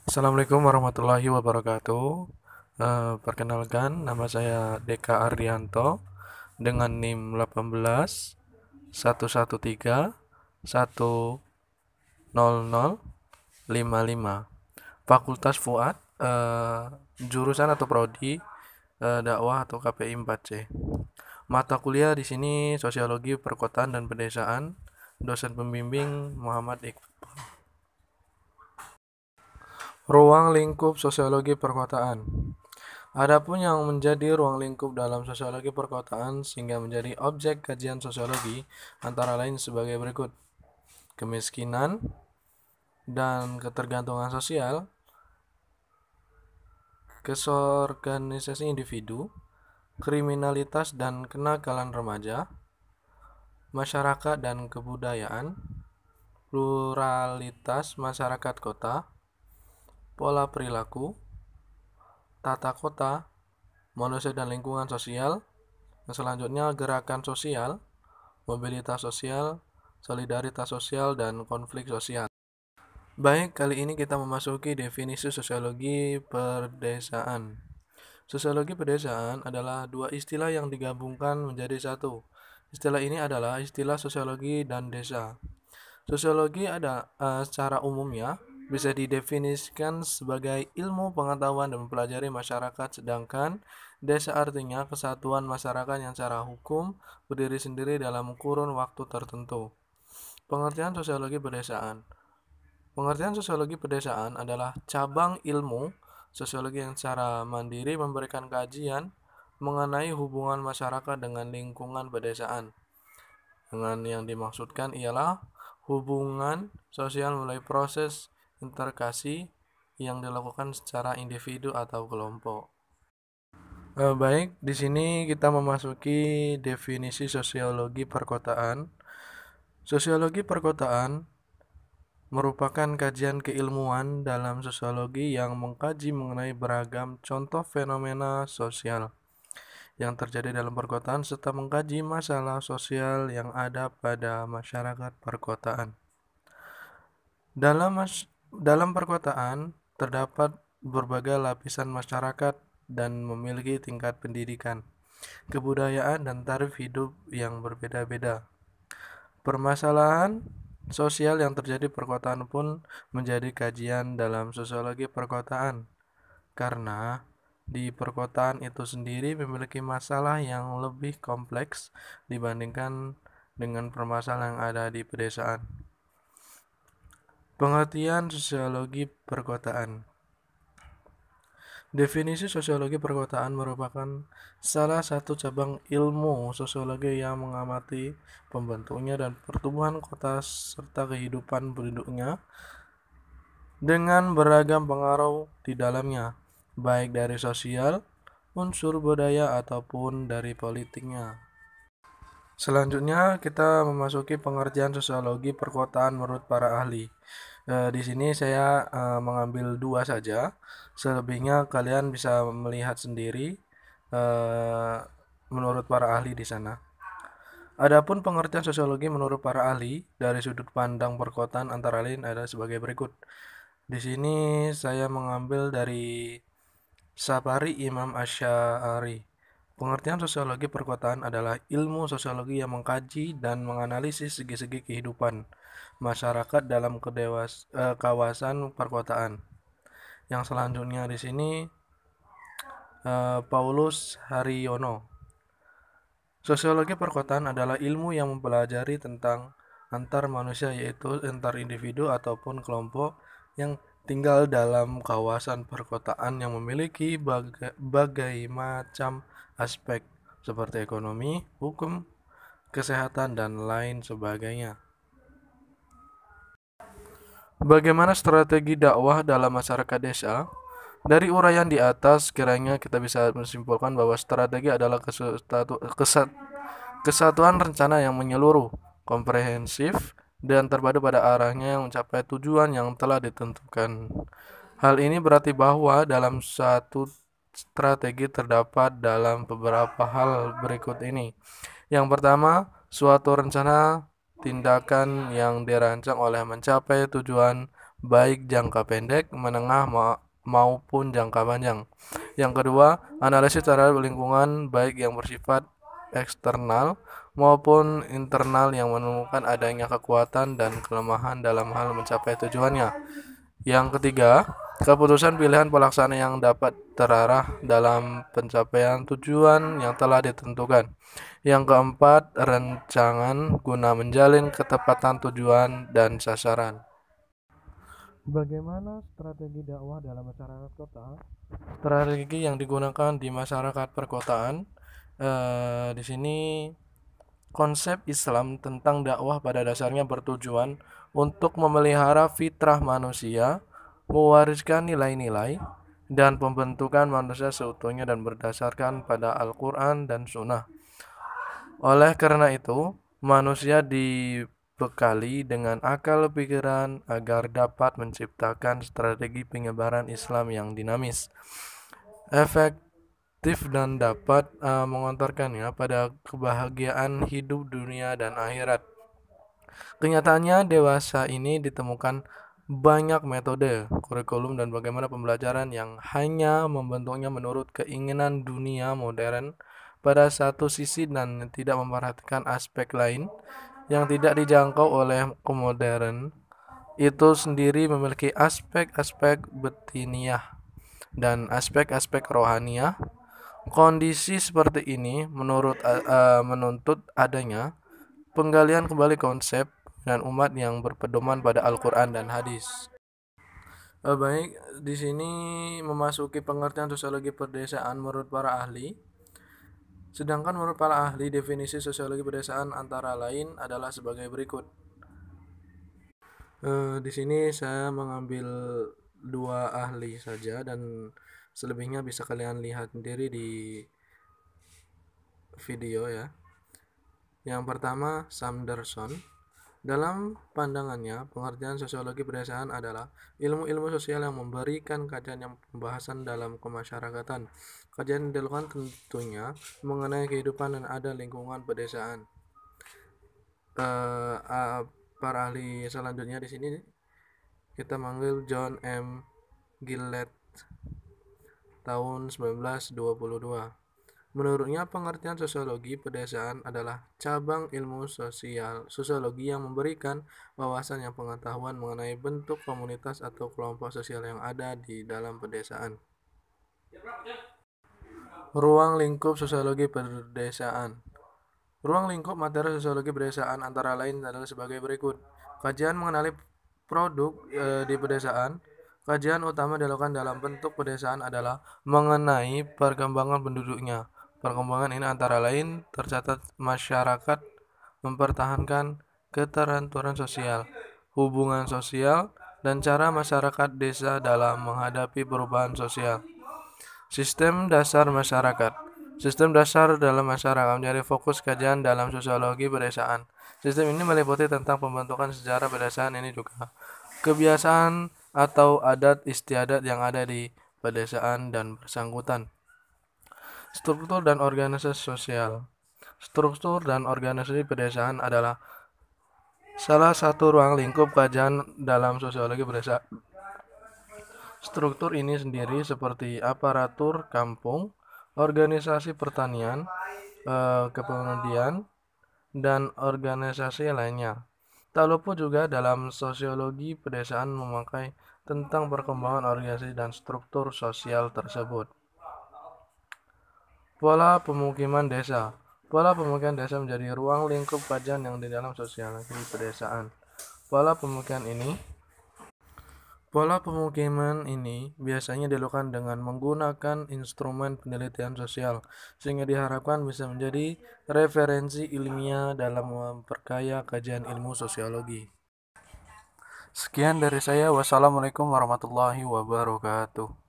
Assalamualaikum warahmatullahi wabarakatuh. Perkenalkan, nama saya Deka Ardianto dengan NIM 18 113 10055. Fakultas Fuad, jurusan atau prodi dakwah atau KPI 4C. Mata kuliah di sini Sosiologi Perkotaan dan Pedesaan. Dosen pembimbing Muhammad Iqbal. Ruang lingkup sosiologi perkotaan. Adapun yang menjadi ruang lingkup dalam sosiologi perkotaan sehingga menjadi objek kajian sosiologi antara lain sebagai berikut: kemiskinan dan ketergantungan sosial, kesorganisasi individu, kriminalitas dan kenakalan remaja, masyarakat dan kebudayaan, pluralitas masyarakat kota, pola perilaku, tata kota, manusia dan lingkungan sosial. Selanjutnya gerakan sosial, mobilitas sosial, solidaritas sosial, dan konflik sosial. Baik, kali ini kita memasuki definisi sosiologi pedesaan. Sosiologi pedesaan adalah dua istilah yang digabungkan menjadi satu. Istilah ini adalah istilah sosiologi dan desa. Sosiologi secara umumnya bisa didefinisikan sebagai ilmu pengetahuan dan mempelajari masyarakat, sedangkan desa artinya kesatuan masyarakat yang secara hukum berdiri sendiri dalam kurun waktu tertentu. Pengertian sosiologi pedesaan. Pengertian sosiologi pedesaan adalah cabang ilmu sosiologi yang secara mandiri memberikan kajian mengenai hubungan masyarakat dengan lingkungan pedesaan. Dengan yang dimaksudkan ialah hubungan sosial melalui proses interaksi yang dilakukan secara individu atau kelompok. Baik, di sini kita memasuki definisi sosiologi perkotaan. Sosiologi perkotaan merupakan kajian keilmuan dalam sosiologi yang mengkaji mengenai beragam contoh fenomena sosial yang terjadi dalam perkotaan serta mengkaji masalah sosial yang ada pada masyarakat perkotaan. Dalam perkotaan terdapat berbagai lapisan masyarakat dan memiliki tingkat pendidikan, kebudayaan, dan taraf hidup yang berbeda-beda. Permasalahan sosial yang terjadi perkotaan pun menjadi kajian dalam sosiologi perkotaan, karena di perkotaan itu sendiri memiliki masalah yang lebih kompleks dibandingkan dengan permasalahan yang ada di pedesaan. Pengertian sosiologi perkotaan. Definisi sosiologi perkotaan merupakan salah satu cabang ilmu sosiologi yang mengamati pembentuknya dan pertumbuhan kota serta kehidupan penduduknya dengan beragam pengaruh di dalamnya, baik dari sosial, unsur budaya, ataupun dari politiknya. Selanjutnya kita memasuki pengertian sosiologi perkotaan menurut para ahli. Di sini saya mengambil dua saja, selebihnya kalian bisa melihat sendiri menurut para ahli di sana. Adapun pengertian sosiologi menurut para ahli dari sudut pandang perkotaan antara lain ada sebagai berikut. Di sini saya mengambil dari Sapari Imam Asy'ari. Pengertian sosiologi perkotaan adalah ilmu sosiologi yang mengkaji dan menganalisis segi-segi kehidupan masyarakat dalam kawasan perkotaan. Yang selanjutnya di sini Paulus Haryono. Sosiologi perkotaan adalah ilmu yang mempelajari tentang antar manusia, yaitu antar individu ataupun kelompok yang tinggal dalam kawasan perkotaan yang memiliki berbagai macam aspek seperti ekonomi, hukum, kesehatan, dan lain sebagainya. Bagaimana strategi dakwah dalam masyarakat desa? Dari uraian di atas, kiranya kita bisa menyimpulkan bahwa strategi adalah kesatuan rencana yang menyeluruh, komprehensif, dan terpadu pada arahnya yang mencapai tujuan yang telah ditentukan. Hal ini berarti bahwa dalam satu strategi terdapat dalam beberapa hal berikut ini. Yang pertama, suatu rencana tindakan yang dirancang oleh mencapai tujuan baik jangka pendek, menengah, maupun jangka panjang. Yang kedua, analisis terhadap lingkungan baik yang bersifat eksternal maupun internal yang menemukan adanya kekuatan dan kelemahan dalam hal mencapai tujuannya. Yang ketiga, keputusan pilihan pelaksana yang dapat terarah dalam pencapaian tujuan yang telah ditentukan. Yang keempat, rancangan guna menjalin ketepatan tujuan dan sasaran. Bagaimana strategi dakwah dalam masyarakat kota? Strategi yang digunakan di masyarakat perkotaan, di sini konsep Islam tentang dakwah pada dasarnya bertujuan untuk memelihara fitrah manusia, mewariskan nilai-nilai, dan pembentukan manusia seutuhnya dan berdasarkan pada Al-Quran dan Sunnah. Oleh karena itu, manusia dibekali dengan akal pikiran agar dapat menciptakan strategi penyebaran Islam yang dinamis, efektif dan dapat mengantarkannya pada kebahagiaan hidup dunia dan akhirat. Kenyataannya dewasa ini ditemukan banyak metode, kurikulum, dan bagaimana pembelajaran yang hanya membentuknya menurut keinginan dunia modern pada satu sisi dan tidak memperhatikan aspek lain yang tidak dijangkau oleh kemodern itu sendiri memiliki aspek-aspek batiniah dan aspek-aspek rohaniah. Kondisi seperti ini menuntut adanya penggalian kembali konsep dan umat yang berpedoman pada Al-Quran dan hadis. Baik, di sini memasuki pengertian sosiologi perdesaan menurut para ahli. Sedangkan menurut para ahli, definisi sosiologi pedesaan antara lain adalah sebagai berikut. Di sini saya mengambil 2 ahli saja dan selebihnya bisa kalian lihat sendiri di video ya. Yang pertama, Sanderson. Dalam pandangannya, pengertian sosiologi pedesaan adalah ilmu-ilmu sosial yang memberikan kajian yang pembahasan dalam kemasyarakatan. Kajian dilakukan tentunya mengenai kehidupan dan ada lingkungan pedesaan. Para ahli selanjutnya di sini kita manggil John M. Gillett tahun 1922. Menurutnya, pengertian sosiologi pedesaan adalah cabang ilmu sosiologi yang memberikan wawasan yang pengetahuan mengenai bentuk komunitas atau kelompok sosial yang ada di dalam pedesaan. Ruang lingkup sosiologi pedesaan. Ruang lingkup materi sosiologi pedesaan antara lain adalah sebagai berikut. Kajian mengenali produk di pedesaan. Kajian utama dilakukan dalam bentuk pedesaan adalah mengenai perkembangan penduduknya. Perkembangan ini antara lain tercatat masyarakat mempertahankan keteraturan sosial, hubungan sosial, dan cara masyarakat desa dalam menghadapi perubahan sosial. Sistem dasar masyarakat. Sistem dasar dalam masyarakat menjadi fokus kajian dalam sosiologi pedesaan. Sistem ini meliputi tentang pembentukan sejarah pedesaan ini juga kebiasaan atau adat istiadat yang ada di pedesaan dan bersangkutan. Struktur dan organisasi sosial. Struktur dan organisasi pedesaan adalah salah satu ruang lingkup kajian dalam sosiologi pedesaan. Struktur ini sendiri seperti aparatur kampung, organisasi pertanian, kepemudaan, dan organisasi lainnya. Tak lupa juga dalam sosiologi pedesaan memakai tentang perkembangan organisasi dan struktur sosial tersebut. Pola pemukiman desa. Pola pemukiman desa menjadi ruang lingkup kajian yang di dalam sosiologi pedesaan. Pola pemukiman ini biasanya dilakukan dengan menggunakan instrumen penelitian sosial, sehingga diharapkan bisa menjadi referensi ilmiah dalam memperkaya kajian ilmu sosiologi. Sekian dari saya. Wassalamualaikum warahmatullahi wabarakatuh.